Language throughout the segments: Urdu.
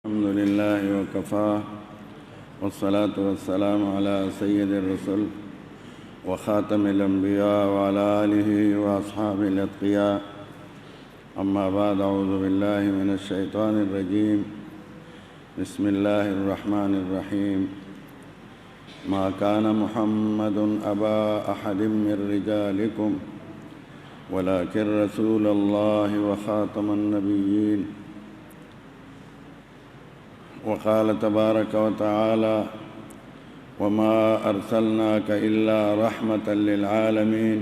الحمد لله وكفى والصلاة والسلام على سيد الرسل وخاتم الأنبياء وعلى آله وأصحابه الأتقياء. أما بعد، أعوذ بالله من الشيطان الرجيم. بسم الله الرحمن الرحيم. ما كان محمد أبا أحد من رجالكم ولكن رسول الله وخاتم النبيين. وقال تبارك وتعالى: وما أرسلناك إلا رحمة للعالمين.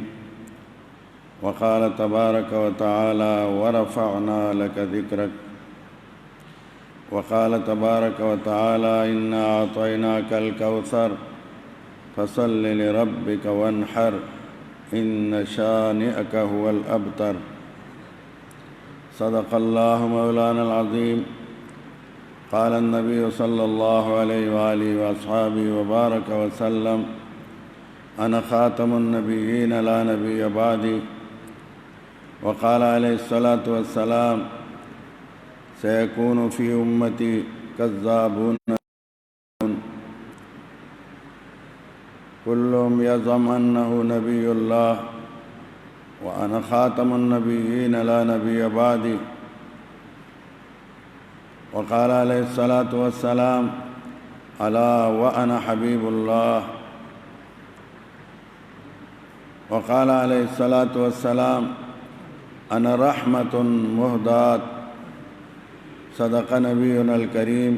وقال تبارك وتعالى: ورفعنا لك ذكرك. وقال تبارك وتعالى: إنا أعطيناك الكوثر فصل لربك وانحر إن شانئك هو الأبتر. صدق الله مولانا العظيم. قال النبي صلى الله عليه وآله وأصحابه وبارك وسلم: أنا خاتم النبيين لا نبي بعدي. وقال عليه الصلاة والسلام: سيكون في أمتي كذابون كلهم يزعم أنه نبي الله وأنا خاتم النبيين لا نبي بعدي. وقال عليه الصلاة والسلام: ألا وأنا حبيب الله. وقال عليه الصلاة والسلام: أنا رحمة مهداة. صدق نبينا الكريم،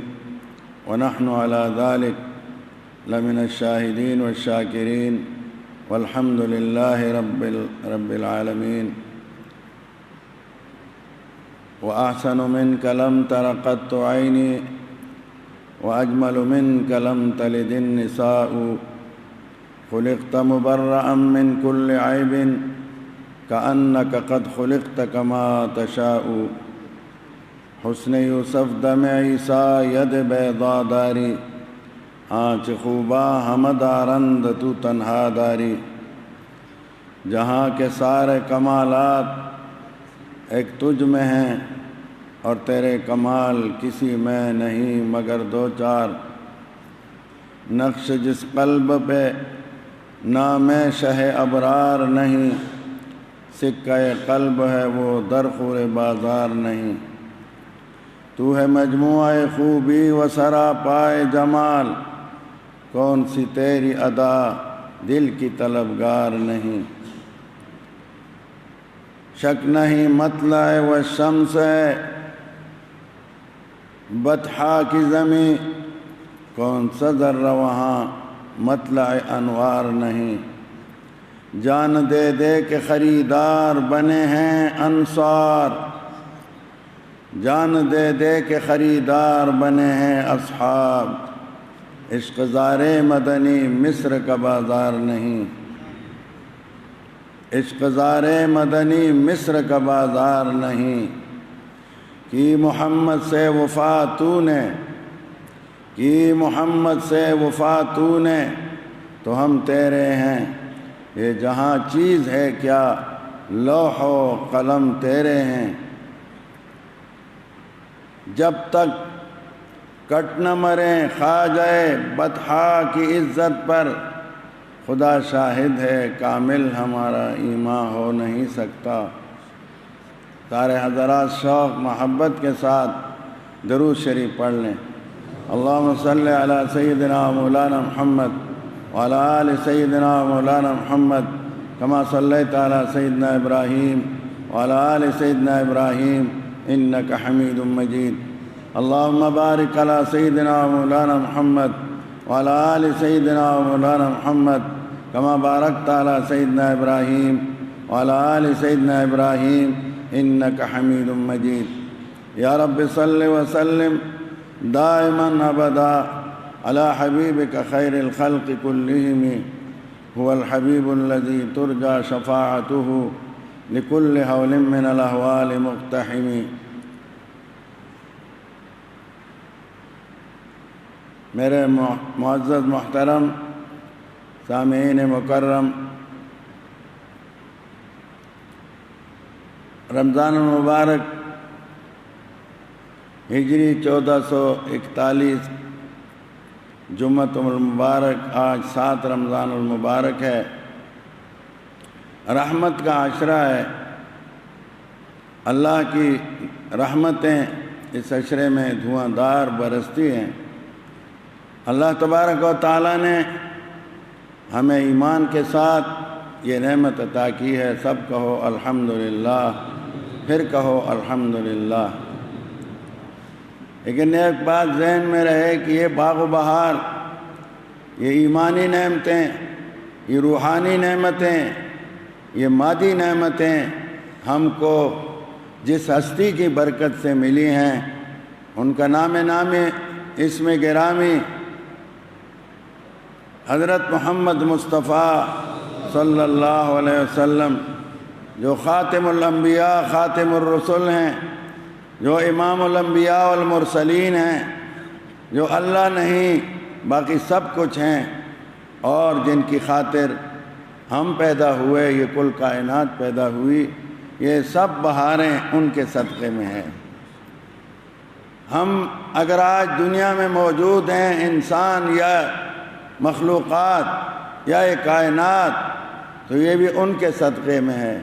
ونحن على ذلك لمن الشاهدين والشاكرين، والحمد لله رب العالمين. وأحسن منك لم تر قط عيني وأجمل منك لم تلد النساء. خلقت مبرأ من كل عيب كأنك قد خلقت كما تشاء. حسن یوسف دم عیسیٰ ید بیضا داری، آنچ خوبا ہمدارند تو تنہا داری. جہاں کے سارے کمالات ایک تجھ میں ہیں اور تیرے کمال کسی میں نہیں مگر دو چار. نقش جس قلب پہ نام شہ ابرار نہیں، سکہ قلب ہے وہ درخور بازار نہیں. تو ہے مجموعہ خوبی و سراپائے جمال، کون سی تیری ادا دل کی طلبگار نہیں. شک نہیں مطلع و شمس ہے بطحا کی زمیں، کون سا ذرہ وہاں مطلع انوار نہیں. جان دے دے کے خریدار بنے ہیں انصار، جان دے دے کے خریدار بنے ہیں اصحاب. عشق زار مدنی مصر کا بازار نہیں، عشق زار مدنی مصر کا بازار نہیں. کی محمد سے وفا تو نے، کی محمد سے وفا تو نے، تو ہم تیرے ہیں. یہ جہاں چیز ہے کیا لوح و قلم تیرے ہیں. جب تک کٹ نہ مریں خواجہ بطحا کی عزت پر، خدا شاہد ہے کامل ہمارا ایمان ہو نہیں سکتا. سارے حضرات شوق محبت کے ساتھ درود شریف پڑھ لیں. اللہم صلی علی سیدنا مولانا محمد وعلی آل سیدنا مولانا محمد کما صلیت علی سیدنا ابراہیم وعلی آل سیدنا ابراہیم انک حمید مجید. اللہم بارک علی سیدنا مولانا محمد وعلی آل سیدنا مولانا محمد کما بارکت علی سیدنا ابراہیم وعلی آل سیدنا ابراہیم انک حمید مجید. یا رب صل وسلم دائما ابدا علی حبیبک خیر الخلق کلہم، هو الحبیب الذی ترجى شفاعته لكل حول من الاحوال مقتحم. میرے معزز محترم سامعین مکرم، رمضان المبارک ہجری 1441 جمعۃ المبارک، آج 7 رمضان المبارک ہے، رحمت کا عشرہ ہے۔ اللہ کی رحمتیں اس عشرے میں دھواں دار برستی ہیں۔ اللہ تبارک و تعالیٰ نے ہمیں ایمان کے ساتھ یہ نعمت عطا کی ہے۔ سب کہو الحمدللہ، پھر کہو الحمدللہ۔ لیکن ایک بات ذہن میں رہے کہ یہ باغ و بہار، یہ ایمانی نعمتیں، یہ روحانی نعمتیں، یہ مادی نعمتیں ہم کو جس ہستی کی برکت سے ملی ہیں، ان کا نام اسم گرامی حضرت محمد مصطفیٰ صلی اللہ علیہ وسلم، جو خاتم الانبیاء خاتم الرسل ہیں، جو امام الانبیاء والمرسلین ہیں، جو اللہ نہیں باقی سب کچھ ہیں، اور جن کی خاطر ہم پیدا ہوئے، یہ کل کائنات پیدا ہوئی، یہ سب بہاریں ان کے صدقے میں ہیں۔ ہم اگر آج دنیا میں موجود ہیں، انسان یا مخلوقات یا یہ کائنات، تو یہ بھی ان کے صدقے میں ہے۔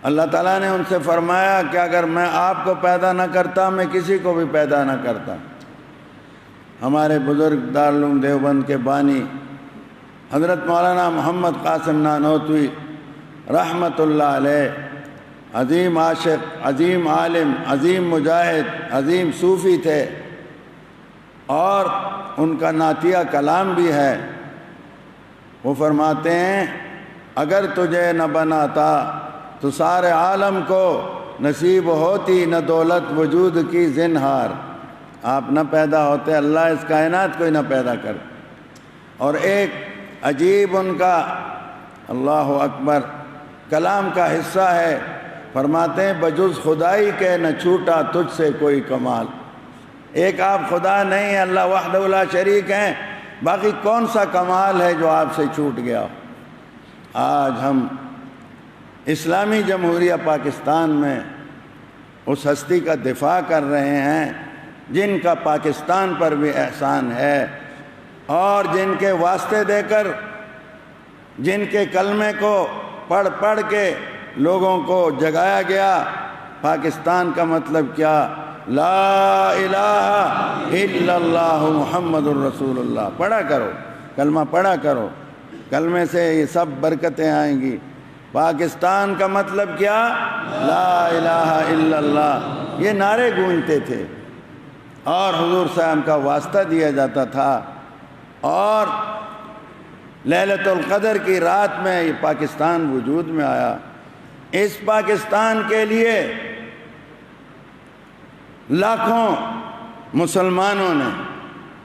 اللہ تعالیٰ نے ان سے فرمایا کہ اگر میں آپ کو پیدا نہ کرتا، میں کسی کو بھی پیدا نہ کرتا۔ ہمارے بزرگ دارالعلوم دیوبند کے بانی حضرت مولانا محمد قاسم نانوتوی رحمۃ اللہ علیہ، عظیم عاشق، عظیم عالم، عظیم مجاہد، عظیم صوفی تھے، اور ان کا نعتیہ کلام بھی ہے۔ وہ فرماتے ہیں اگر تجھے نہ بناتا تو سارے عالم کو نصیب ہوتی نہ دولت وجود کی زنہار۔ آپ نہ پیدا ہوتے، اللہ اس کائنات کو ہی نہ پیدا کرتے۔ اور ایک عجیب ان کا اللہ اکبر کلام کا حصہ ہے، فرماتے ہیں بجز خدائی کے نہ چھوٹا تجھ سے کوئی کمال۔ ایک آپ خدا نہیں، اللہ وحدہ لا شریک ہیں، باقی کون سا کمال ہے جو آپ سے چھوٹ گیا؟ آج ہم اسلامی جمہوریہ پاکستان میں اس ہستی کا دفاع کر رہے ہیں جن کا پاکستان پر بھی احسان ہے، اور جن کے واسطے دے کر، جن کے کلمے کو پڑھ پڑھ کے لوگوں کو جگایا گیا۔ پاکستان کا مطلب کیا؟ لا الہ الا اللہ محمد الرسول اللہ۔ پڑھا کرو، کلمہ پڑھا کرو، کلمے سے یہ سب برکتیں آئیں گی۔ پاکستان کا مطلب کیا؟ لا الہ الا اللہ۔ یہ نعرے گونجتے تھے، اور حضور صاحب کا واسطہ دیا جاتا تھا، اور لیلۃ القدر کی رات میں یہ پاکستان وجود میں آیا۔ اس پاکستان کے لیے لاکھوں مسلمانوں نے،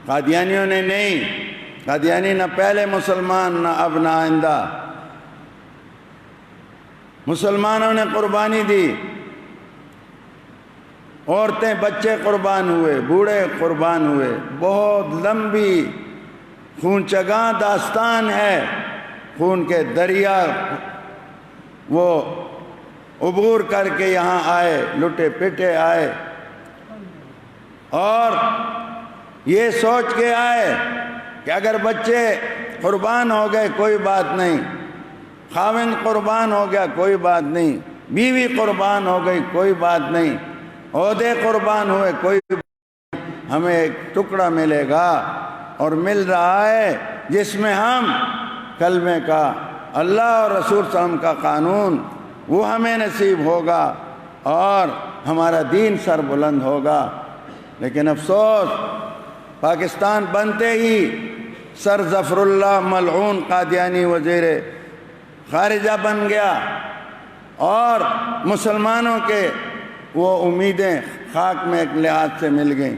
قادیانیوں نے نہیں، قادیانی نہ پہلے مسلمان نہ اب نہ آئندہ، مسلمانوں نے قربانی دی۔ عورتیں بچے قربان ہوئے، بوڑھے قربان ہوئے۔ بہت لمبی خونچگاں داستان ہے، خون کے دریا وہ عبور کر کے یہاں آئے، لٹے پٹے آئے، اور یہ سوچ کے آئے کہ اگر بچے قربان ہو گئے کوئی بات نہیں، خاوند قربان ہو گیا کوئی بات نہیں، بیوی قربان ہو گئی کوئی بات نہیں، عہدے قربان ہوئے کوئی بات نہیں، ہمیں ایک ٹکڑا ملے گا، اور مل رہا ہے، جس میں ہم کلمے کا، اللہ اور رسول صلی اللہ علیہ وسلم کا قانون وہ ہمیں نصیب ہوگا، اور ہمارا دین سر بلند ہوگا۔ لیکن افسوس، پاکستان بنتے ہی سر ظفر اللہ ملعون قادیانی وزیر خارجہ بن گیا، اور مسلمانوں کے وہ امیدیں خاک میں ایک لحاظ سے مل گئیں۔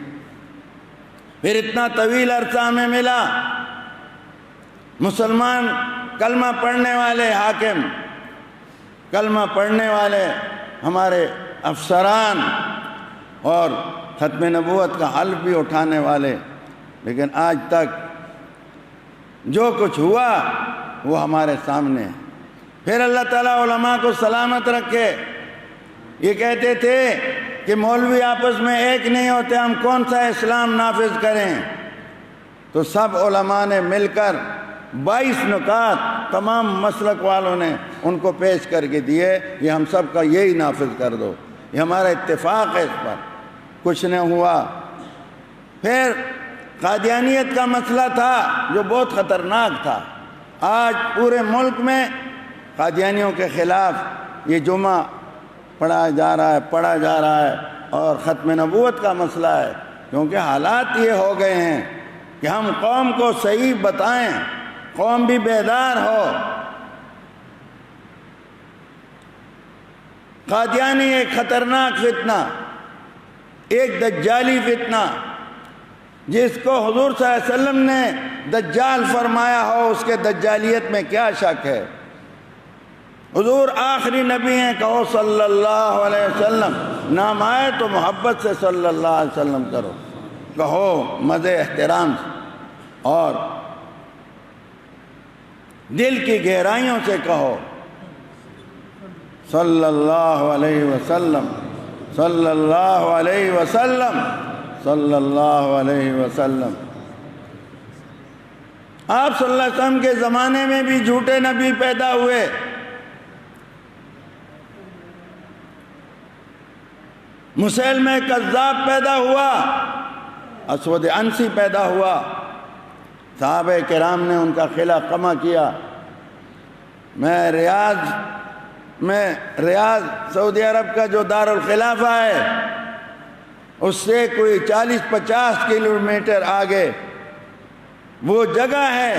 پھر اتنا طویل عرصہ ہمیں ملا، مسلمان کلمہ پڑھنے والے حاکم، کلمہ پڑھنے والے ہمارے افسران، اور ختم نبوت کا حلف بھی اٹھانے والے، لیکن آج تک جو کچھ ہوا وہ ہمارے سامنے ہے۔ پھر اللہ تعالیٰ علماء کو سلامت رکھے، یہ کہتے تھے کہ مولوی آپس میں ایک نہیں ہوتے، ہم کون سا اسلام نافذ کریں؟ تو سب علماء نے مل کر 22 نکات تمام مسلک والوں نے ان کو پیش کر کے دیے، یہ ہم سب کا یہی نافذ کر دو، یہ ہمارا اتفاق ہے، اس پر کچھ نہ ہوا۔ پھر قادیانیت کا مسئلہ تھا جو بہت خطرناک تھا، آج پورے ملک میں قادیانیوں کے خلاف یہ جمعہ پڑھا جا رہا ہے اور ختم نبوت کا مسئلہ ہے، کیونکہ حالات یہ ہو گئے ہیں کہ ہم قوم کو صحیح بتائیں، قوم بھی بیدار ہو۔ قادیانی ایک خطرناک فتنہ، ایک دجالی فتنہ، جس کو حضور صلی اللہ علیہ وسلم نے دجال فرمایا ہو، اس کے دجالیت میں کیا شک ہے؟ حضور آخری نبی ہیں، کہو صلی اللہ علیہ وسلم، نام آئے تو محبت سے صلی اللہ علیہ وسلم کرو، کہو مزے احترام سے اور دل کی گہرائیوں سے کہو صلی اللہ علیہ وسلم، صلی اللہ علیہ وسلم، صلی اللہ علیہ وسلم۔ آپ صلی اللہ علیہ وسلم کے زمانے میں بھی جھوٹے نبی پیدا ہوئے، مسیلمہ کذاب پیدا ہوا، اسود عنسی پیدا ہوا، صحابہ کرام نے ان کا خلا قمع کیا۔ میں ریاض سعودی عرب کا جو دارالخلافہ ہے، اس سے کوئی 40-50 کلومیٹر آگے وہ جگہ ہے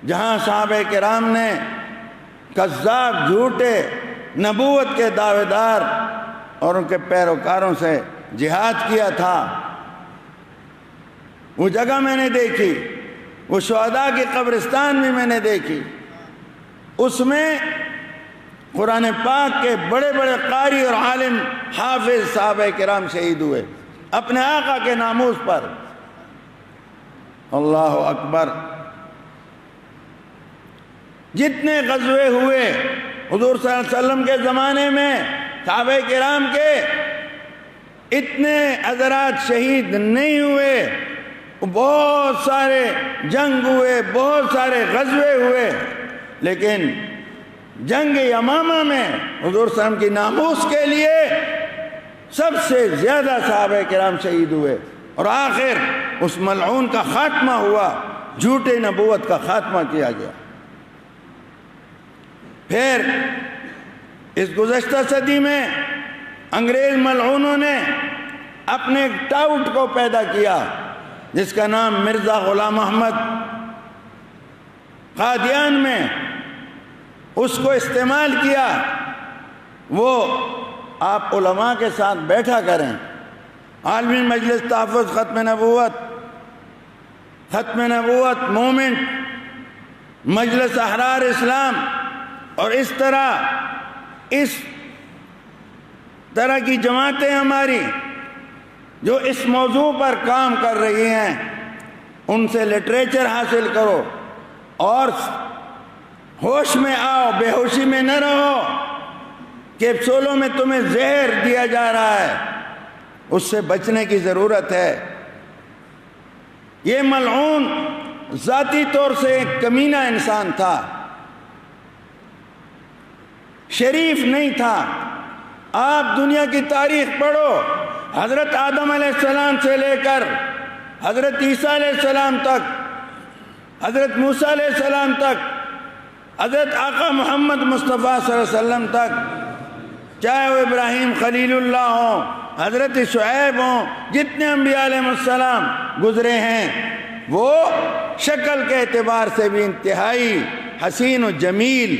جہاں صحابہ کرام نے کذاب جھوٹے نبوت کے دعوے دار اور ان کے پیروکاروں سے جہاد کیا تھا۔ وہ جگہ میں نے دیکھی، وہ شہداء کی قبرستان بھی میں نے دیکھی، اس میں قرآن پاک کے بڑے بڑے قاری اور عالم حافظ صحابہ کرام شہید ہوئے اپنے آقا کے ناموس پر۔ اللہ اکبر۔ جتنے غزوے ہوئے حضور صلی اللہ علیہ وسلم کے زمانے میں صحابہ کرام کے، اتنے حضرات شہید نہیں ہوئے، بہت سارے جنگ ہوئے، بہت سارے غزوے ہوئے، لیکن جنگ یمامہ میں حضور صلی اللہ علیہ وسلم کی ناموس کے لیے سب سے زیادہ صحابہ کرام شہید ہوئے، اور آخر اس ملعون کا خاتمہ ہوا، جھوٹے نبوت کا خاتمہ کیا گیا۔ پھر اس گزشتہ صدی میں انگریز ملعونوں نے اپنے ٹاؤٹ کو پیدا کیا جس کا نام مرزا غلام احمد، قادیان میں اس کو استعمال کیا۔ وہ آپ علماء کے ساتھ بیٹھا کریں، عالمی مجلس تحفظ ختم نبوت مومنٹ، مجلس احرار اسلام، اور اس طرح کی جماعتیں ہماری جو اس موضوع پر کام کر رہی ہیں، ان سے لٹریچر حاصل کرو اور ہوش میں آؤ، بے ہوشی میں نہ رہو۔ کیپسولوں میں تمہیں زہر دیا جا رہا ہے، اس سے بچنے کی ضرورت ہے۔ یہ ملعون ذاتی طور سے ایک کمینہ انسان تھا، شریف نہیں تھا۔ آپ دنیا کی تاریخ پڑھو، حضرت آدم علیہ السلام سے لے کر حضرت عیسیٰ علیہ السلام تک، حضرت موسیٰ علیہ السلام تک، حضرت آقا محمد مصطفیٰ صلی اللہ علیہ وسلم تک، چاہے وہ ابراہیم خلیل اللہ ہوں، حضرت شعیب ہوں، جتنے انبیاء علیہ السلام گزرے ہیں، وہ شکل کے اعتبار سے بھی انتہائی حسین و جمیل،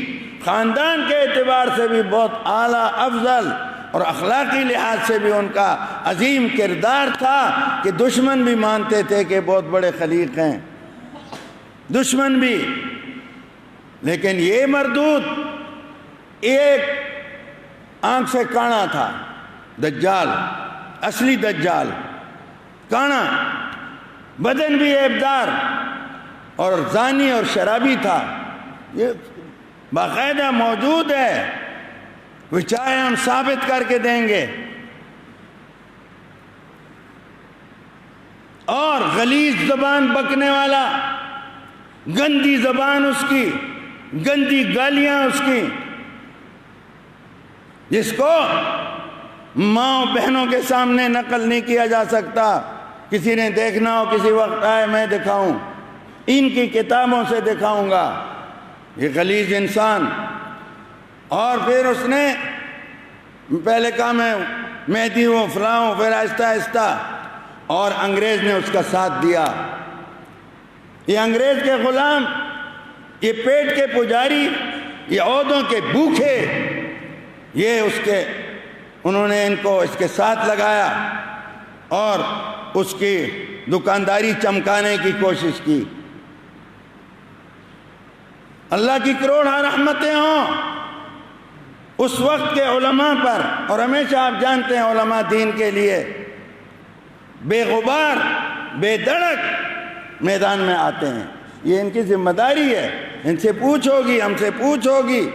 خاندان کے اعتبار سے بھی بہت اعلیٰ افضل، اور اخلاقی لحاظ سے بھی ان کا عظیم کردار تھا کہ دشمن بھی مانتے تھے کہ بہت بڑے خلیق ہیں، دشمن بھی۔ لیکن یہ مردود ایک آنکھ سے کانا تھا، دجال، اصلی دجال، کانا، بدن بھی عیبدار اور زانی اور شرابی تھا۔ یہ باقاعدہ موجود ہے، وہ چاہے ہم ثابت کر کے دیں گے، غلیظ زبان بکنے والا، گندی زبان اس کی، گندی گالیاں اس کی، جس کو ماں بہنوں کے سامنے نقل نہیں کیا جا سکتا۔ کسی نے دیکھنا ہو کسی وقت آئے میں دکھاؤں، ان کی کتابوں سے دکھاؤں گا، یہ غلیظ انسان۔ اور پھر اس نے پہلے کہا میں مہدی ہوں فلاں ہوں، پھر آہستہ آہستہ، اور انگریز نے اس کا ساتھ دیا۔ یہ انگریز کے غلام، یہ پیٹ کے پجاری، یہ عہدوں کے بھوکے، یہ انہوں نے ان کو اس کے ساتھ لگایا اور اس کی دکانداری چمکانے کی کوشش کی۔ اللہ کی کروڑ رحمتیں ہوں اس وقت کے علماء پر، اور ہمیشہ آپ جانتے ہیں علماء دین کے لیے بے غبار بے دھڑک میدان میں آتے ہیں، یہ ان کی ذمہ داری ہے، ان سے پوچھ ہوگی، ہم سے پوچھ ہوگی۔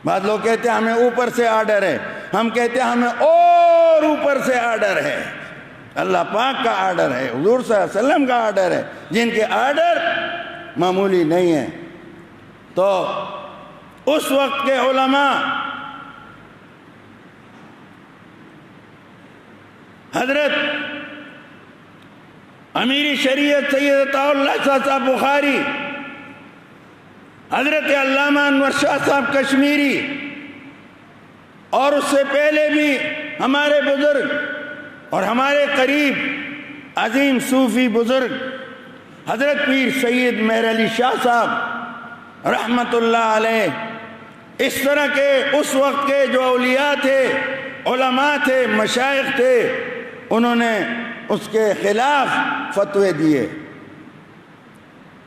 بعض لوگ کہتے ہیں ہمیں اوپر سے آرڈر ہے، ہم کہتے ہیں ہمیں اور اوپر سے آرڈر ہے، اللہ پاک کا آرڈر ہے، حضور صلی اللہ علیہ وسلم کا آرڈر ہے، جن کے آرڈر معمولی نہیں ہیں۔ تو اس وقت کے علماء حضرت امیر شریعت سید عطاء اللہ شاہ صاحب بخاری، حضرت علامہ انور شاہ صاحب کشمیری، اور اس سے پہلے بھی ہمارے بزرگ اور ہمارے قریب عظیم صوفی بزرگ حضرت پیر سید مہر علی شاہ صاحب رحمت اللہ علیہ، اس طرح کے اس وقت کے جو اولیاء تھے، علماء تھے، مشائخ تھے، انہوں نے اس کے خلاف فتوے دیے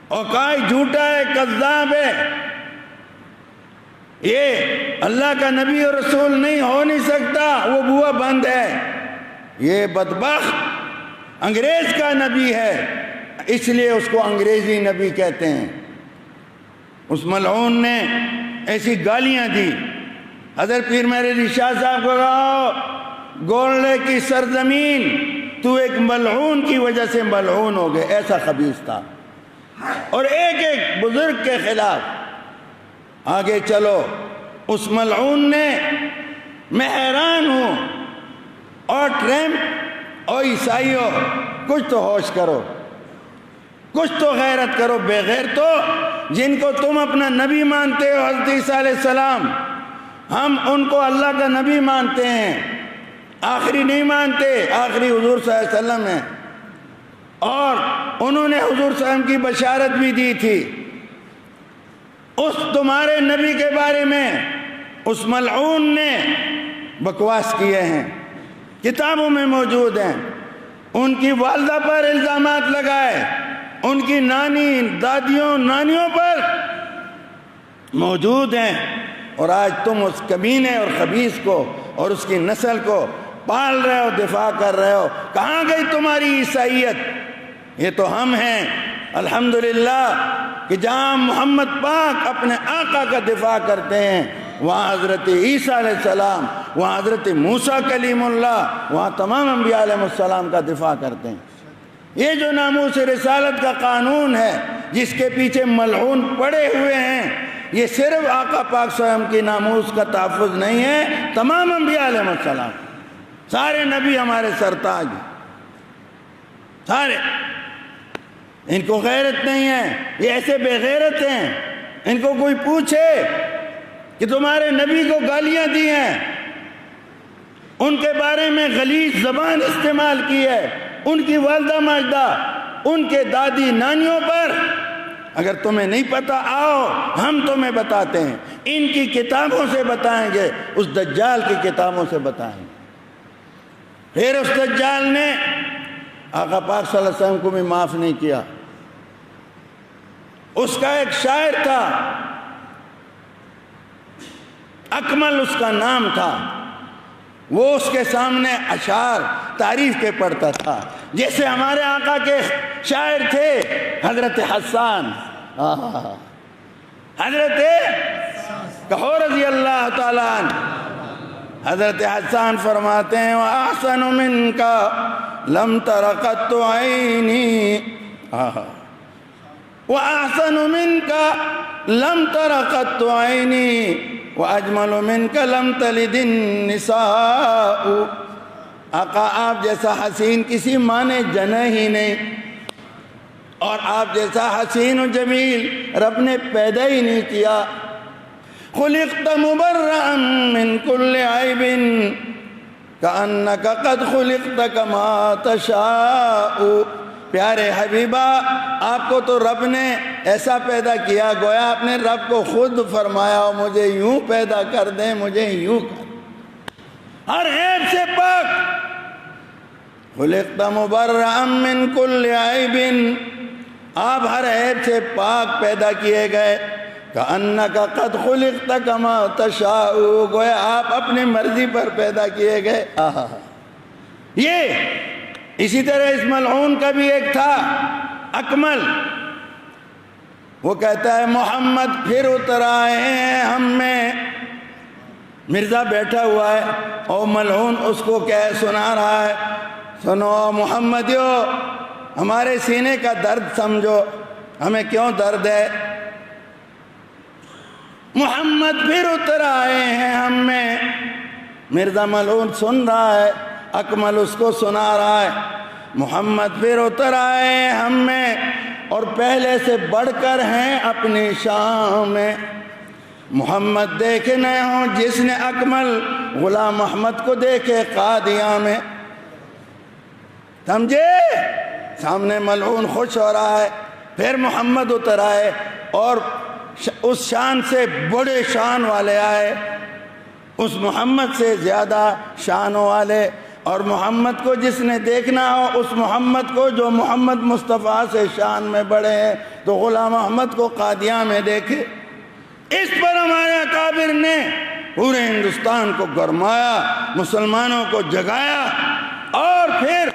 اور کہا جھوٹا ہے، کذاب ہے، یہ اللہ کا نبی اور رسول نہیں ہو نہیں سکتا، وہ بوا بند ہے، یہ بدبخت انگریز کا نبی ہے، اس لیے اس کو انگریزی نبی کہتے ہیں۔ اس ملعون نے ایسی گالیاں دی، حضرت پیر مہر علی شاہ صاحب کو کہا گولڑے کی سرزمین، تو ایک ملعون کی وجہ سے ملعون ہو گئے، ایسا خبیث تھا۔ اور ایک ایک بزرگ کے خلاف آگے چلو، اس ملعون نے، میں حیران ہوں، اور ٹرمپ اور عیسائیوں کچھ تو ہوش کرو، کچھ تو غیرت کرو، بے غیر تو جن کو تم اپنا نبی مانتے ہو حضرت عیسیٰ علیہ السلام، ہم ان کو اللہ کا نبی مانتے ہیں، آخری نہیں مانتے، آخری حضور صلی اللہ علیہ وسلم ہے، اور انہوں نے حضور صلی اللہ علیہ وسلم کی بشارت بھی دی تھی۔ اس تمہارے نبی کے بارے میں اس ملعون نے بکواس کیے ہیں، کتابوں میں موجود ہیں، ان کی والدہ پر الزامات لگائے، ان کی نانی، دادیوں، نانیوں پر موجود ہیں، اور آج تم اس کمینے اور خبیث کو اور اس کی نسل کو پال رہے ہو، دفاع کر رہے ہو۔ کہاں گئی تمہاری عیسائیت؟ یہ تو ہم ہیں الحمدللہ کہ جہاں محمد پاک اپنے آقا کا دفاع کرتے ہیں، وہاں حضرت عیسیٰ علیہ السلام، وہاں حضرت موسیٰ کلیم اللہ، وہاں تمام انبیاء علیہ السلام کا دفاع کرتے ہیں۔ یہ جو ناموس رسالت کا قانون ہے جس کے پیچھے ملعون پڑے ہوئے ہیں، یہ صرف آقا پاک صلی اللہ علیہ وسلم کی ناموس کا تحفظ نہیں ہے، تمام انبیاء علیہ السلام، سارے نبی ہمارے سرتاج ہیں، سارے۔ ان کو غیرت نہیں ہے، یہ ایسے بے غیرت ہیں، ان کو کوئی پوچھے کہ تمہارے نبی کو گالیاں دی ہیں، ان کے بارے میں غلیظ زبان استعمال کی ہے، ان کی والدہ ماجدہ، ان کے دادی نانیوں پر، اگر تمہیں نہیں پتا آؤ ہم تمہیں بتاتے ہیں، ان کی کتابوں سے بتائیں گے، اس دجال کی کتابوں سے بتائیں گے۔ پھر اس دجال نے آقا پاک صلی اللہ علیہ وسلم کو بھی معاف نہیں کیا۔ اس کا ایک شاعر تھا، اکمل اس کا نام تھا، وہ اس کے سامنے اشعار تعریف کے پڑھتا تھا، جیسے ہمارے آقا کے شاعر تھے حضرت حسان، حضرت کہو رضی اللہ تعالیٰ عنہ۔ حضرت حسان فرماتے ہیں وَأَحْسَنُ مِنْكَ لم تر قط عيني وأحسن منك لم تر قط عيني وأجمل منك لم تلد النساء۔ آقا آپ جیسا حسین کسی ماں نے جنا ہی نہیں، اور آپ جیسا حسین و جمیل رب نے پیدا ہی نہیں کیا۔ خلقت مبرأ من كل عیب كأنك قد خلقت كما تشاء۔ پیارے حبیبہ، آپ کو تو رب نے ایسا پیدا کیا گویا آپ نے رب کو خود فرمایا مجھے یوں پیدا کر دیں، مجھے یوں کر، ہر عیب سے پاک۔ خلقت مبرأ من كل عیب، آپ ہر عیب سے پاک پیدا کیے گئے۔ كأنك قد خلقت كما تشاء، گویا آپ اپنی مرضی پر پیدا کیے گئے۔ یہ اسی طرح اس ملعون کا بھی ایک تھا اکمل، وہ کہتا ہے محمد پھر اتر آئے ہیں ہم میں۔ مرزا بیٹھا ہوا ہے اور ملعون اس کو سنا رہا ہے، سنو محمدیو، ہمارے سینے کا درد سمجھو، ہمیں کیوں درد ہے۔ محمد پھر اتر آئے ہیں ہم میں، مرزا ملعون سن رہا ہے، اکمل اس کو سنا رہا ہے، محمد پھر اتر آئے ہیں ہم میں اور پہلے سے بڑھ کر ہیں اپنی شان میں۔ محمد دیکھنے ہوں جس نے اکمل غلام محمد کو دیکھے قادیاں میں، سمجھے؟ سامنے ملعون خوش ہو رہا ہے، پھر محمد اتر آئے اور اس شان سے بڑے شان والے آئے، اس محمد سے زیادہ شانوں والے، اور محمد کو جس نے دیکھنا ہو اس محمد کو جو محمد مصطفیٰ سے شان میں بڑے ہیں، تو غلام محمد کو قادیاں میں دیکھے۔ اس پر ہمارے اکابر نے پورے ہندوستان کو گرمایا، مسلمانوں کو جگایا، اور پھر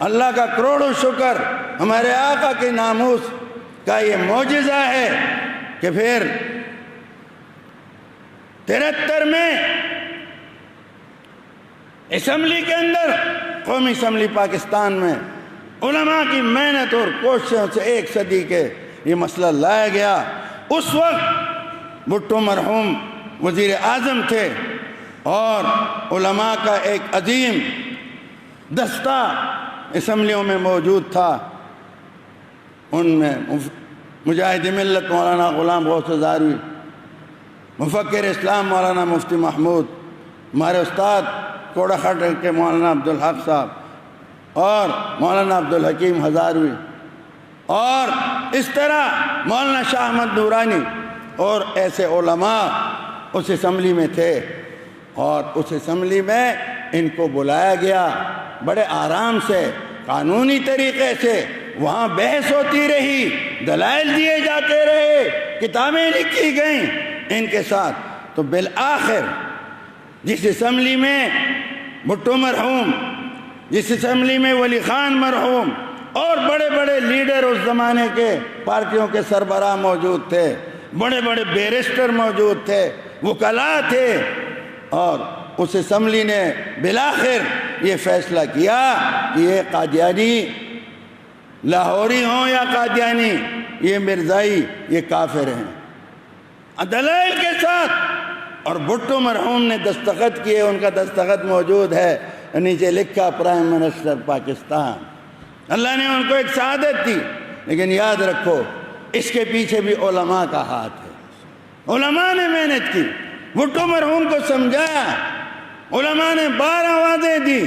اللہ کا کروڑوں شکر ہمارے آقا کے ناموس کا یہ معجزہ ہے کہ پھر 73 میں اسمبلی کے اندر، قومی اسمبلی پاکستان میں علماء کی محنت اور کوششوں سے ایک صدی کے یہ مسئلہ لایا گیا۔ اس وقت بھٹو مرحوم وزیر اعظم تھے اور علماء کا ایک عظیم دستہ اسمبلیوں میں موجود تھا، ان میں مجاہد ملت مولانا غلام غوث ہزاروی، مفکر اسلام مولانا مفتی محمود، ہمارے استاد کوڑا خٹ کے مولانا عبدالحق صاحب اور مولانا عبدالحکیم ہزاروی، اور اس طرح مولانا شاہ احمد نورانی، اور ایسے علماء اس اسمبلی میں تھے۔ اور اس اسمبلی میں ان کو بلایا گیا، بڑے آرام سے قانونی طریقے سے وہاں بحث ہوتی رہی، دلائل دیے جاتے رہے، کتابیں لکھی گئیں ان کے ساتھ۔ تو بالآخر جس اسمبلی میں بھٹو مرحوم، جس اسمبلی میں ولی خان مرحوم اور بڑے بڑے لیڈر اس زمانے کے پارٹیوں کے سربراہ موجود تھے، بڑے بڑے بیرسٹر موجود تھے، وکلاء تھے، اور اس اسمبلی نے بالآخر یہ فیصلہ کیا کہ یہ قادیانی، لاہوری ہوں یا قادیانی، یہ مرزائی، یہ کافر ہیں، دلائل کے ساتھ۔ اور بھٹو مرحوم نے دستخط کیے، ان کا دستخط موجود ہے، نیچے لکھا پرائم منسٹر پاکستان۔ اللہ نے ان کو ایک سعادت دی، لیکن یاد رکھو اس کے پیچھے بھی علماء کا ہاتھ ہے، علماء نے محنت کی، بھٹو مرحوم کو سمجھایا، علماء نے 12 وعدے دی،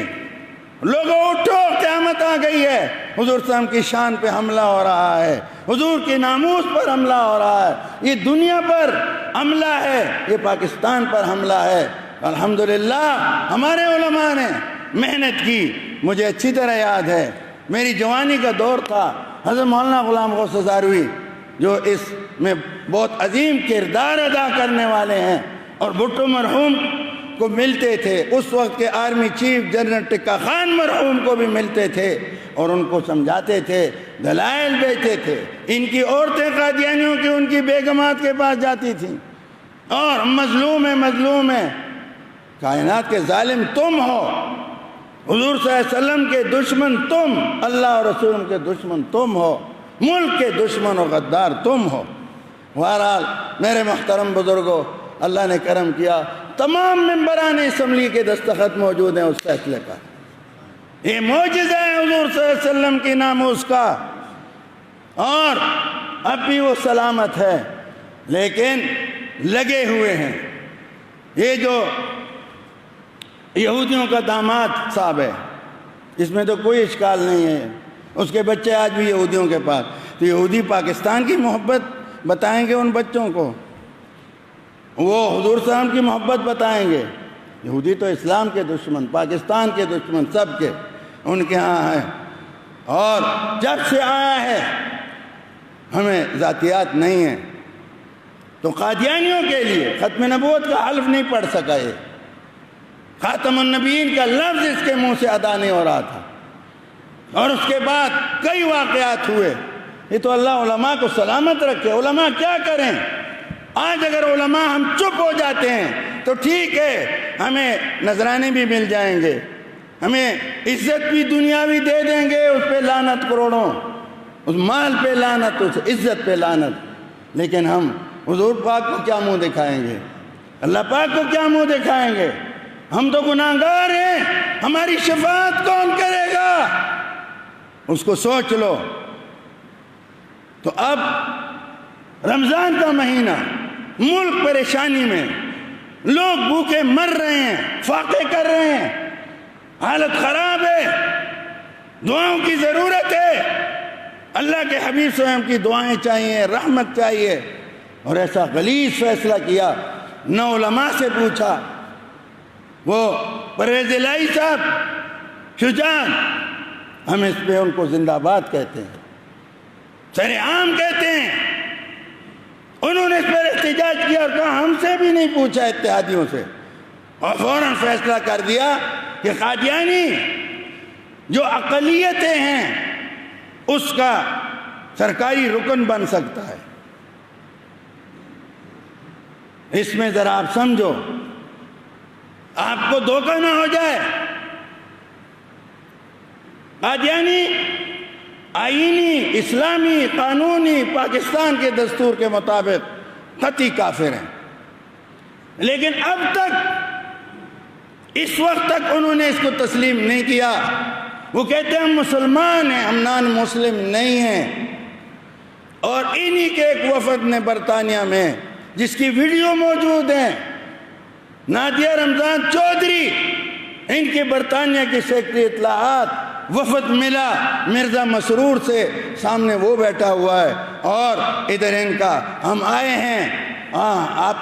لوگوں اٹھو قیامت آ گئی ہے، حضور صلی اللہ علیہ وسلم کی شان پہ حملہ ہو رہا ہے، حضور کی ناموس پر حملہ ہو رہا ہے، یہ دنیا پر حملہ ہے، یہ پاکستان پر حملہ ہے۔ الحمدللہ ہمارے علماء نے محنت کی۔ مجھے اچھی طرح یاد ہے، میری جوانی کا دور تھا، حضرت مولانا غلام غوث ہزاروی جو اس میں بہت عظیم کردار ادا کرنے والے ہیں، اور بھٹو مرحوم کو ملتے تھے، اس وقت کے army chief general tikka Khan مرحوم کو بھی ملتے تھے اور ان کو سمجھاتے تھے، دلائل بیچتے تھے۔ ان کی عورتیں قادیانیوں کی ان کی بیگمات کے پاس جاتی تھیں اور مظلوم ہے، مظلوم ہے، کائنات کے ظالم تم ہو، حضور صلی اللہ علیہ وسلم کے دشمن تم، اللہ اور رسول کے دشمن تم ہو، ملک کے دشمن و غدار تم ہو۔ بہرحال میرے محترم بزرگوں، اللہ نے کرم کیا، تمام ممبران اسمبلی کے دستخط موجود ہیں اس فیصلے کا۔ یہ معجزہ ہے حضور صلی اللہ علیہ وسلم کی ناموس کا، اور اب بھی وہ سلامت ہے، لیکن لگے ہوئے ہیں۔ یہ جو یہودیوں کا داماد صاحب ہے، اس میں تو کوئی اشکال نہیں ہے، اس کے بچے آج بھی یہودیوں کے پاس، تو یہودی پاکستان کی محبت بتائیں گے ان بچوں کو، وہ حضور صلی اللہ علیہ وسلم کی محبت بتائیں گے؟ یہودی تو اسلام کے دشمن، پاکستان کے دشمن، سب کے ان کے ہاں ہیں، اور جب سے آیا ہے ہمیں ذاتیات نہیں ہیں۔ تو قادیانیوں کے لیے ختم نبوت کا حلف نہیں پڑھ سکا، یہ خاتم النبیین کا لفظ اس کے منہ سے ادا نہیں ہو رہا تھا، اور اس کے بعد کئی واقعات ہوئے۔ یہ تو اللہ علماء کو سلامت رکھے، علماء کیا کریں؟ آج اگر علماء ہم چپ ہو جاتے ہیں تو ٹھیک ہے، ہمیں نذرانے بھی مل جائیں گے، ہمیں عزت بھی دنیاوی دے دیں گے، اس پہ لعنت کروڑوں، اس مال پہ لعنت، اس عزت پہ لعنت، لیکن ہم حضور پاک کو کیا منہ دکھائیں گے؟ اللہ پاک کو کیا منہ دکھائیں گے؟ ہم تو گناہگار ہیں، ہماری شفاعت کون کرے گا؟ اس کو سوچ لو۔ تو اب رمضان کا مہینہ، ملک پریشانی میں، لوگ بھوکے مر رہے ہیں، فاقے کر رہے ہیں، حالت خراب ہے، دعاؤں کی ضرورت ہے، اللہ کے حبیب صلی اللہ علیہ وسلم کی دعائیں چاہیے، رحمت چاہیے، اور ایسا غلیظ فیصلہ کیا، نہ علماء سے پوچھا۔ وہ پرویز الہی صاحب شجاع، ہم اس پہ ان کو زندہ باد کہتے ہیں، سر عام کہتے ہیں، انہوں نے اس پر احتجاج کیا اور کہا ہم سے بھی نہیں پوچھا اتحادیوں سے، اور فوراً فیصلہ کر دیا کہ قادیانی جو اقلیتیں ہیں اس کا سرکاری رکن بن سکتا ہے۔ اس میں ذرا آپ سمجھو، آپ کو دھوکہ نہ ہو جائے۔ قادیانی آئینی، اسلامی، قانونی پاکستان کے دستور کے مطابق قطعی کافر ہیں، لیکن اب تک، اس وقت تک انہوں نے اس کو تسلیم نہیں کیا۔ وہ کہتے ہیں ہم مسلمان ہیں، ہم نان مسلم نہیں ہیں۔ اور انہی کے ایک وفد نے برطانیہ میں، جس کی ویڈیو موجود ہے، نادیہ رمضان چودھری، ان کے برطانیہ کی سیکرٹری اطلاعات، وفد ملا مرزا مسرور سے، سامنے وہ بیٹھا ہوا ہے اور ادھر ان کا، ہم آئے ہیں، آپ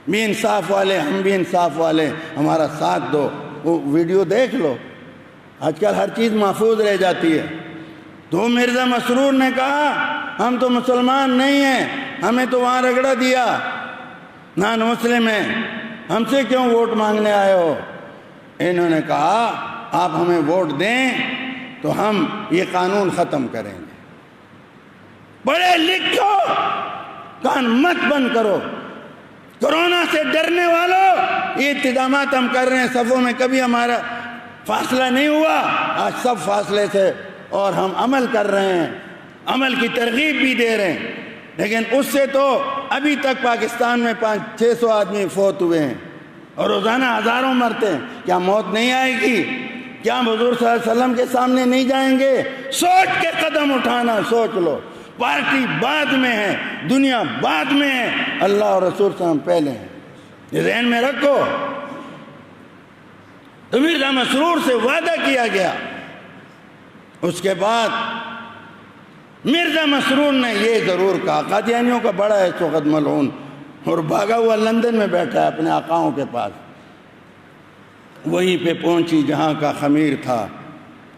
بھی انصاف والے، ہم بھی انصاف والے، ہمارا ساتھ دو۔ وہ ویڈیو دیکھ لو، آج کل ہر چیز محفوظ رہ جاتی ہے۔ تو مرزا مسرور نے کہا ہم تو مسلمان نہیں ہیں، ہمیں تو وہاں رگڑا دیا، نان مسلم ہیں، ہم سے کیوں ووٹ مانگنے آئے ہو؟ انہوں نے کہا آپ ہمیں ووٹ دیں تو ہم یہ قانون ختم کریں گے۔ پڑھے لکھو، کان مت بند کرو۔ کرونا سے ڈرنے والوں، یہ انتظامات ہم کر رہے ہیں، صفوں میں کبھی ہمارا فاصلہ نہیں ہوا، آج سب فاصلے سے، اور ہم عمل کر رہے ہیں، عمل کی ترغیب بھی دے رہے ہیں، لیکن اس سے تو ابھی تک پاکستان میں 500-600 آدمی فوت ہوئے ہیں، اور روزانہ ہزاروں مرتے ہیں۔ کیا موت نہیں آئے گی؟ کیا ہم حضور صلی اللہ علیہ وسلم کے سامنے نہیں جائیں گے؟ سوچ کے قدم اٹھانا، سوچ لو۔ پارٹی بعد میں ہے، دنیا بعد میں ہے، اللہ اور رسول صلی اللہ علیہ وسلم پہلے ہیں، یہ ذہن میں رکھو۔ تو مرزا مسرور سے وعدہ کیا گیا، اس کے بعد مرزا مسرور نے یہ ضرور کہا، قادیانیوں کا بڑا ہے اس وقت ملعون، اور بھاگا ہوا لندن میں بیٹھا ہے اپنے آقاؤں کے پاس، وہیں پہ پہنچی جہاں کا خمیر تھا۔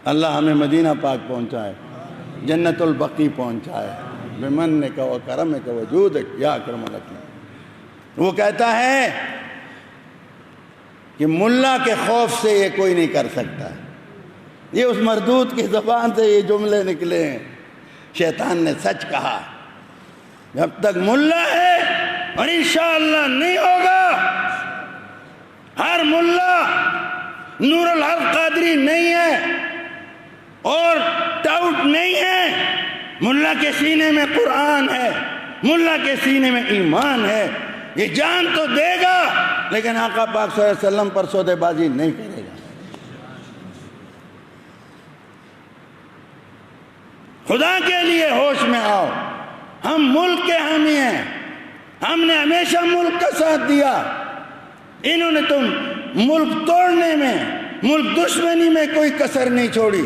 اللہ ہمیں مدینہ پاک پہنچائے، جنت البقیع پہنچائے، بمنک و کرمک و جودک یا اکرم الاکرمین۔ وہ کہتا ہے کہ ملا کے خوف سے یہ کوئی نہیں کر سکتا ہے۔ یہ اس مردود کی زبان سے یہ جملے نکلے ہیں، شیطان نے سچ کہا، جب تک ملا ہے، اور انشاءاللہ نہیں ہوگا، ہر ملا نور الحق قادری نہیں ہے اور ٹاؤٹ نہیں ہے. ملا کے سینے میں قرآن ہے، ملا کے سینے میں ایمان ہے. یہ جان تو دے گا لیکن آقا پاک صلی اللہ علیہ وسلم پر سودے بازی نہیں کرے گا. خدا کے لیے ہوش میں آؤ. ہم ملک کے حامی ہیں، ہم نے ہمیشہ ملک کا ساتھ دیا. انہوں نے تم ملک توڑنے میں، ملک دشمنی میں کوئی کسر نہیں چھوڑی.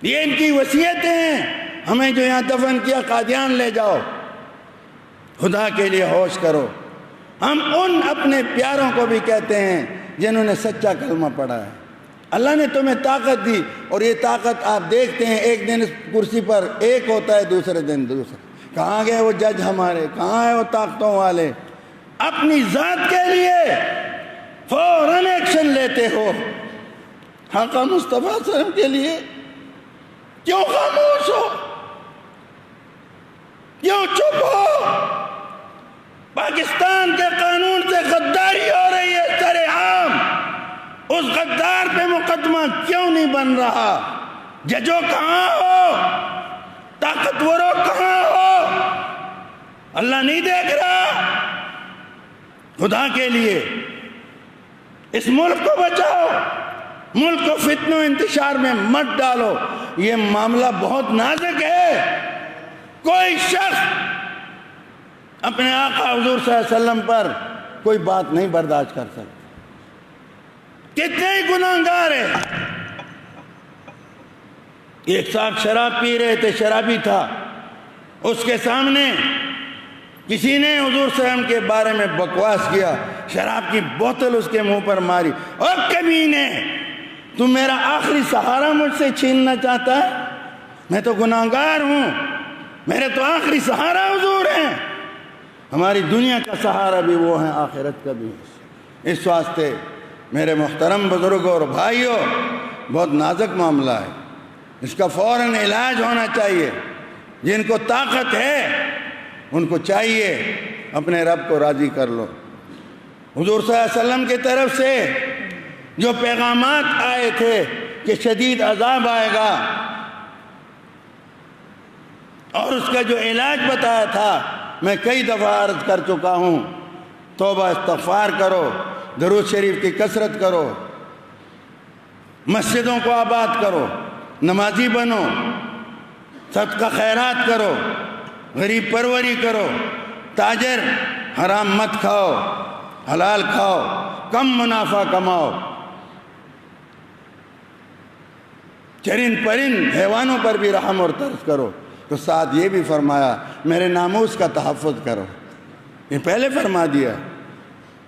یہ ان کی وصیتیں ہیں. ہمیں جو یہاں دفن کیا قادیان لے جاؤ. خدا کے لیے ہوش کرو. ہم ان اپنے پیاروں کو بھی کہتے ہیں جنہوں نے سچا کلمہ پڑھا ہے. اللہ نے تمہیں طاقت دی اور یہ طاقت آپ دیکھتے ہیں ایک دن اس کرسی پر ایک ہوتا ہے، دوسرے دن دوسرا. کہاں گئے وہ جج ہمارے؟ کہاں ہے وہ طاقتوں والے؟ اپنی ذات کے لیے فوراً ایکشن لیتے ہو. آقا مصطفیٰ صلی اللہ علیہ وسلم کے لیے کیوں خاموش ہو؟ کیوں چپ ہو؟ پاکستان کے قانون سے غداری ہو رہی ہے سرعام. اس غدار پہ مقدمہ کیوں نہیں بن رہا؟ ججوں کہاں ہو؟ طاقتوروں کہاں ہو؟ اللہ نہیں دیکھ رہا؟ خدا کے لیے اس ملک کو بچاؤ. ملک کو فتنہ و انتشار میں مت ڈالو. یہ معاملہ بہت نازک ہے. کوئی شخص اپنے آقا حضور صلی اللہ علیہ وسلم پر کوئی بات نہیں برداشت کر سکتا. کتنے ہی گناہگار ہیں. ایک صاحب شراب پی رہے تھے، شرابی تھا. اس کے سامنے کسی نے حضور صلی اللہ علیہ وسلم کے بارے میں بکواس کیا، شراب کی بوتل اس کے منہ پر ماری. اور کمینے، تم میرا آخری سہارا مجھ سے چھیننا چاہتا ہے؟ میں تو گناہگار ہوں، میرے تو آخری سہارا حضور ہیں. ہماری دنیا کا سہارا بھی وہ ہیں، آخرت کا بھی. اس واسطے میرے محترم بزرگوں اور بھائیوں، بہت نازک معاملہ ہے. اس کا فوراً علاج ہونا چاہیے. جن کو طاقت ہے ان کو چاہیے اپنے رب کو راضی کر لو. حضور صلی اللہ علیہ وسلم کی طرف سے جو پیغامات آئے تھے کہ شدید عذاب آئے گا اور اس کا جو علاج بتایا تھا، میں کئی دفعہ عرض کر چکا ہوں. توبہ استغفار کرو، درود شریف کی کثرت کرو، مسجدوں کو آباد کرو، نمازی بنو، صدقہ خیرات کرو، غریب پروری کرو، تاجر حرام مت کھاؤ، حلال کھاؤ، کم منافع کماؤ. چرند پرند حیوانوں پر بھی رحم اور ترس کرو. تو ساتھ یہ بھی فرمایا میرے ناموس کا تحفظ کرو. یہ پہلے فرما دیا.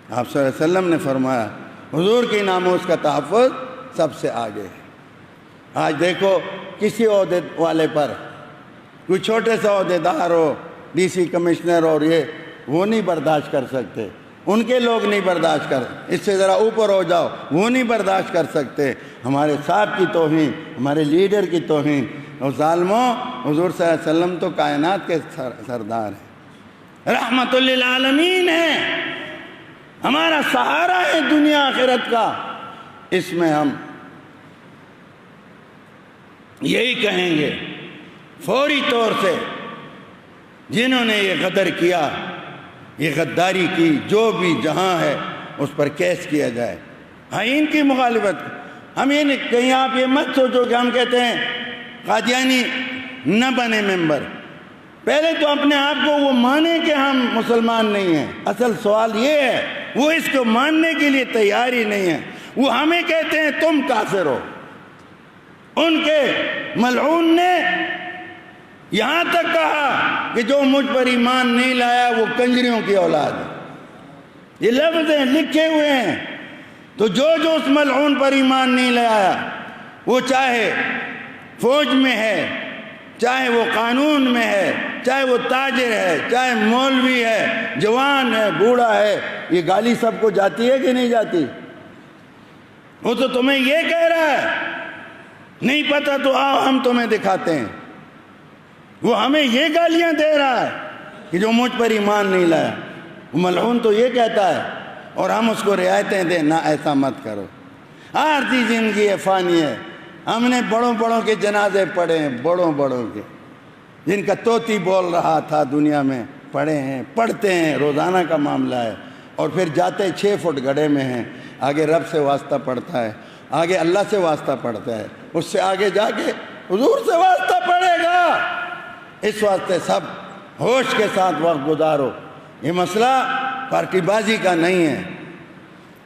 آپ صلی اللہ علیہ وسلم نے فرمایا حضور کی ناموس کا تحفظ سب سے آگے ہے. آج دیکھو کسی عہدے والے پر کوئی چھوٹے سا عہدے دار ہو، ڈی سی کمشنر اور یہ، وہ نہیں برداشت کر سکتے. ان کے لوگ نہیں برداشت کر. اس سے ذرا اوپر ہو جاؤ، وہ نہیں برداشت کر سکتے. ہمارے صاحب کی توہین، ہمارے لیڈر کی توہین. اور ظالموں، حضور صلی اللہ علیہ وسلم تو کائنات کے سردار ہیں، رحمت للعالمین ہیں، ہمارا سہارا ہے دنیا آخرت کا. اس میں ہم یہی کہیں گے فوری طور سے جنہوں نے یہ غدر کیا، یہ غداری کی، جو بھی جہاں ہے اس پر کیس کیا جائے. آئین کی مخالفت. ہم یہ نہیں، کہیں آپ یہ مت سوچو کہ ہم کہتے ہیں قادیانی نہ بنے ممبر. پہلے تو اپنے آپ کو وہ مانے کہ ہم مسلمان نہیں ہیں. اصل سوال یہ ہے وہ اس کو ماننے کے لیے تیار ہی نہیں ہے. وہ ہمیں کہتے ہیں تم کافر ہو. ان کے ملعون نے یہاں تک کہا کہ جو مجھ پر ایمان نہیں لایا وہ کنجریوں کی اولاد ہے. یہ لفظ ہیں، لکھے ہوئے ہیں. تو جو اس ملعون پر ایمان نہیں لایا، وہ چاہے فوج میں ہے، چاہے وہ قانون میں ہے، چاہے وہ تاجر ہے، چاہے مولوی ہے، جوان ہے، بوڑھا ہے، یہ گالی سب کو جاتی ہے کہ نہیں جاتی؟ وہ تو تمہیں یہ کہہ رہا ہے، نہیں پتہ تو آؤ ہم تمہیں دکھاتے ہیں. وہ ہمیں یہ گالیاں دے رہا ہے کہ جو مجھ پر ایمان نہیں لایا. ملعون تو یہ کہتا ہے اور ہم اس کو رعایتیں دیں، نہ ایسا مت کرو. عارضی زندگی ہے، فانی ہے۔ ہم نے بڑوں بڑوں کے جنازے پڑھے ہیں، بڑوں بڑوں کے، جن کا طوطی بول رہا تھا دنیا میں، پڑھے ہیں، پڑھتے ہیں، روزانہ کا معاملہ ہے۔ اور پھر جاتے 6 فٹ گڑھے میں ہیں، آگے رب سے واسطہ پڑھتا ہے، آگے اللہ سے واسطہ پڑھتا ہے، اس سے آگے جا کے حضور سے واسطہ پڑھے گا۔ اس واسطے سب ہوش کے ساتھ وقت گزارو۔ یہ مسئلہ پارٹی بازی کا نہیں ہے،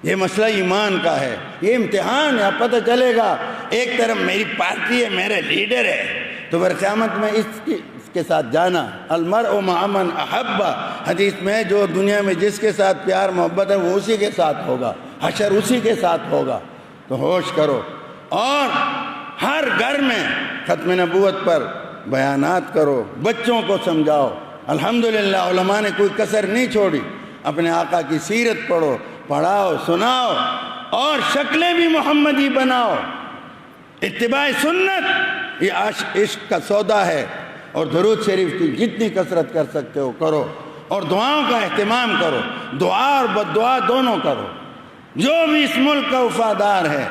یہ مسئلہ ایمان کا ہے، یہ امتحان ہے۔ پتہ چلے گا ایک طرف میری پارٹی ہے، میرے لیڈر ہے، تو پھر قیامت میں اس کے ساتھ جانا۔ المرء مع من احب، حدیث میں جو دنیا میں جس کے ساتھ پیار محبت ہے وہ اسی کے ساتھ ہوگا، حشر اسی کے ساتھ ہوگا۔ تو ہوش کرو، اور ہر گھر میں ختم نبوت پر بیانات کرو، بچوں کو سمجھاؤ۔ الحمدللہ علماء نے کوئی کسر نہیں چھوڑی، اپنے آقا کی سیرت پڑھو، پڑھاؤ، سناؤ، اور شکلیں بھی محمدی بناؤ۔ اتباع سنت یہ عشق کا سودا ہے، اور درود شریف کی جتنی کثرت کر سکتے ہو کرو، اور دعاؤں کا اہتمام کرو، دعا اور بد دعا دونوں کرو۔ جو بھی اس ملک کا وفادار ہے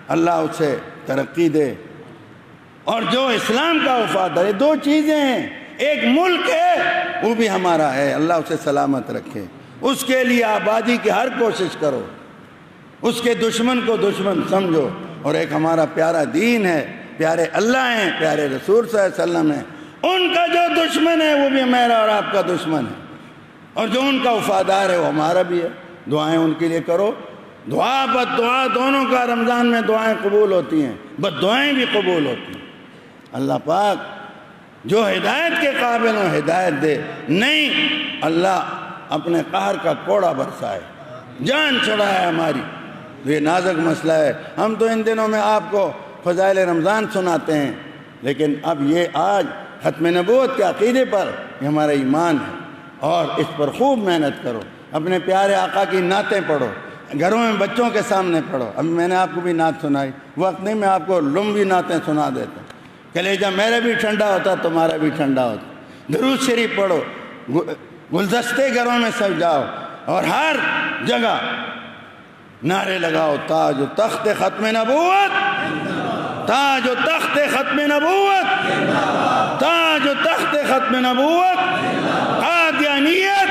اللہ اسے ترقی دے، اور جو اسلام کا وفادار ہے، دو چیزیں ہیں، ایک ملک ہے وہ بھی ہمارا ہے، اللہ اسے سلامت رکھے، اس کے لیے آبادی کی ہر کوشش کرو، اس کے دشمن کو دشمن سمجھو، اور ایک ہمارا پیارا دین ہے، پیارے اللہ ہیں، پیارے رسول صلی اللہ علیہ وسلم ہیں، ان کا جو دشمن ہے وہ بھی میرا اور آپ کا دشمن ہے، اور جو ان کا وفادار ہے وہ ہمارا بھی ہے۔ دعائیں ان کے لیے کرو، دعا بد دعا دونوں کا رمضان میں دعائیں قبول ہوتی ہیں، بد دعائیں بھی قبول ہوتی ہیں۔ اللہ پاک جو ہدایت کے قابل ہوں ہدایت دے، نہیں اللہ اپنے قہر کا کوڑا برسائے، جان چھڑائے ہماری۔ تو یہ نازک مسئلہ ہے۔ ہم تو ان دنوں میں آپ کو فضائل رمضان سناتے ہیں، لیکن اب یہ آج ختم نبوت کے عقیدے پر یہ ہمارا ایمان ہے، اور اس پر خوب محنت کرو۔ اپنے پیارے آقا کی نعتیں پڑھو، گھروں میں بچوں کے سامنے پڑھو۔ اب میں نے آپ کو بھی نعت سنائی، وقت نہیں میں آپ کو لمبی نعتیں سنا دیتا ہوں، کلیجہ میرا بھی ٹھنڈا ہوتا تمہارا بھی ٹھنڈا ہوتا۔ درود شریف پڑھو، گلدستے گھروں میں سجاؤ، اور ہر جگہ نعرے لگاؤ، تاج و تخت ختم نبوت، تاج و تخت ختم نبوت، تاج و تخت ختم نبوت، قادیانیت،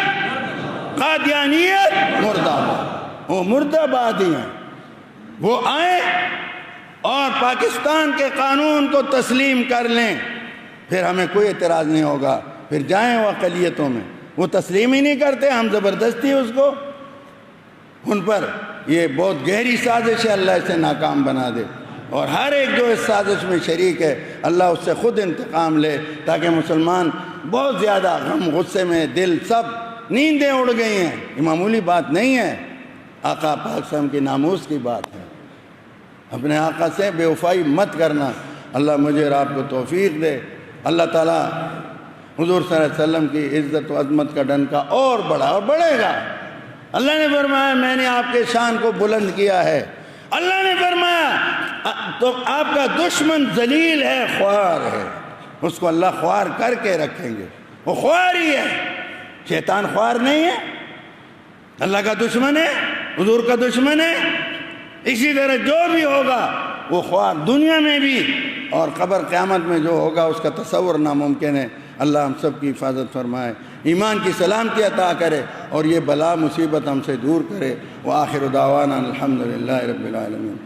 قادیانیت مردہ آباد۔ وہ مردہ آباد ہی ہیں، وہ آئیں اور پاکستان کے قانون کو تسلیم کر لیں، پھر ہمیں کوئی اعتراض نہیں ہوگا۔ پھر جائیں وہ اقلیتوں میں، وہ تسلیم ہی نہیں کرتے، ہم زبردستی اس کو، ان پر یہ بہت گہری سازش ہے، اللہ اسے ناکام بنا دے، اور ہر ایک جو اس سازش میں شریک ہے اللہ اس سے خود انتقام لے، تاکہ مسلمان بہت زیادہ غم غصے میں دل سب نیندیں اڑ گئی ہیں۔ یہ معمولی بات نہیں ہے، آقا پاک صلی اللہ علیہ وسلم کی ناموس کی بات ہے۔ اپنے آقا سے بے وفائی مت کرنا۔ اللہ مجھے اور آپ کو توفیق دے۔ اللہ تعالیٰ حضور صلی اللہ علیہ وسلم کی عزت و عظمت کا ڈنکا اور بڑھا اور بڑھے گا۔ اللہ نے فرمایا میں نے آپ کے شان کو بلند کیا ہے۔ اللہ نے فرمایا تو آپ کا دشمن ذلیل ہے، خوار ہے، اس کو اللہ خوار کر کے رکھیں گے۔ وہ خوار ہی ہے، شیطان خوار نہیں ہے، اللہ کا دشمن ہے، حضور کا دشمن ہے۔ اسی طرح جو بھی ہوگا وہ خوار دنیا میں بھی، اور قبر قیامت میں جو ہوگا اس کا تصور ناممکن ہے۔ اللہ ہم سب کی حفاظت فرمائے، ایمان کی سلامتی عطا کرے، اور یہ بلا مصیبت ہم سے دور کرے۔ وآخر دعوانا الحمدللہ رب العالمین۔